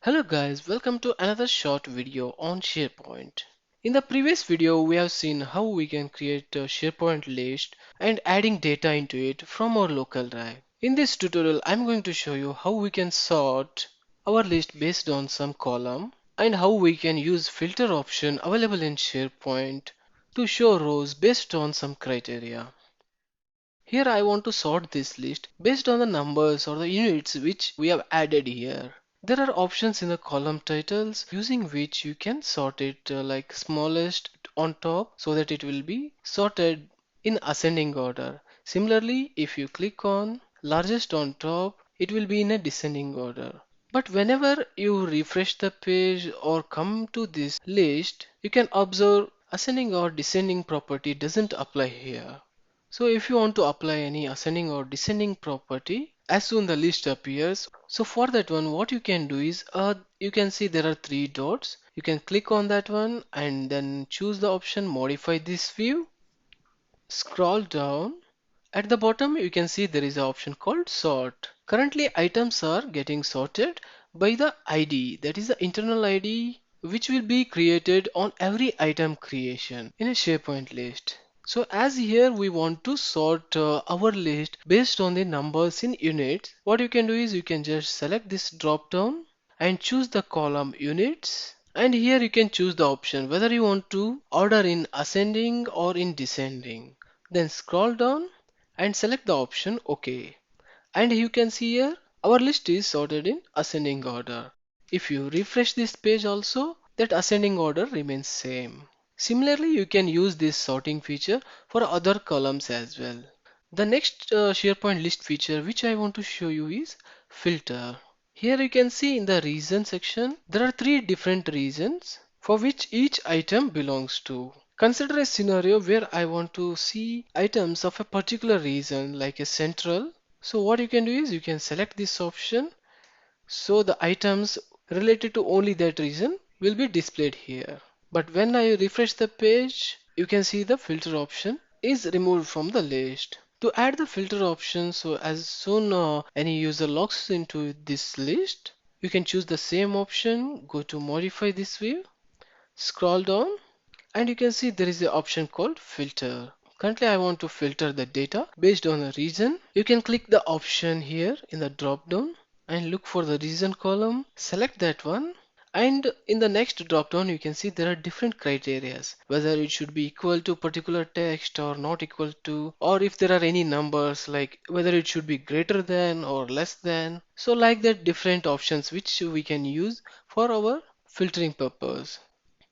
Hello guys, welcome to another short video on SharePoint. In the previous video, we have seen how we can create a SharePoint list and adding data into it from our local drive. In this tutorial, I'm going to show you how we can sort our list based on some column and how we can use filter option available in SharePoint to show rows based on some criteria. Here I want to sort this list based on the numbers or the units which we have added here. There are options in the column titles using which you can sort it like smallest on top so that it will be sorted in ascending order. Similarly, if you click on largest on top, it will be in a descending order. But whenever you refresh the page or come to this list, you can observe ascending or descending property doesn't apply here. So if you want to apply any ascending or descending property, as soon the list appears, so for that one, what you can do is, you can see there are three dots. You can click on that one and then choose the option modify this view. Scroll down. At the bottom, you can see there is an option called sort. Currently, items are getting sorted by the ID, that is the internal ID, which will be created on every item creation in a SharePoint list. So as here we want to sort our list based on the numbers in units, what you can do is you can just select this drop down and choose the column units. And here you can choose the option whether you want to order in ascending or in descending. Then scroll down and select the option OK. And you can see here our list is sorted in ascending order. If you refresh this page also, that ascending order remains same. Similarly, you can use this sorting feature for other columns as well. The next SharePoint list feature which I want to show you is filter. Here you can see in the region section, there are three different regions for which each item belongs to. Consider a scenario where I want to see items of a particular region like a central. So what you can do is you can select this option so the items related to only that region will be displayed here. But when I refresh the page, you can see the filter option is removed from the list. To add the filter option, so as soon any user logs into this list, you can choose the same option, go to modify this view, scroll down, and you can see there is an option called filter. Currently, I want to filter the data based on a region. You can click the option here in the drop down and look for the region column, select that one. And in the next drop down, you can see there are different criterias, whether it should be equal to particular text or not equal to, or if there are any numbers like whether it should be greater than or less than. So like that different options which we can use for our filtering purpose.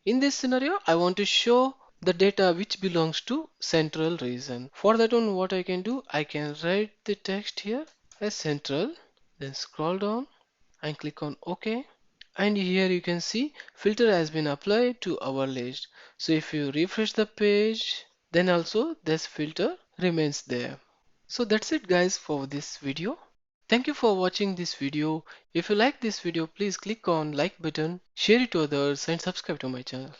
In this scenario, I want to show the data which belongs to central region. For that one, what I can do, I can write the text here as central, then scroll down and click on OK. And here you can see filter has been applied to our list. So if you refresh the page, then also this filter remains there. So that's it guys for this video. Thank you for watching this video. If you like this video, please click on like button, share it to others and subscribe to my channel.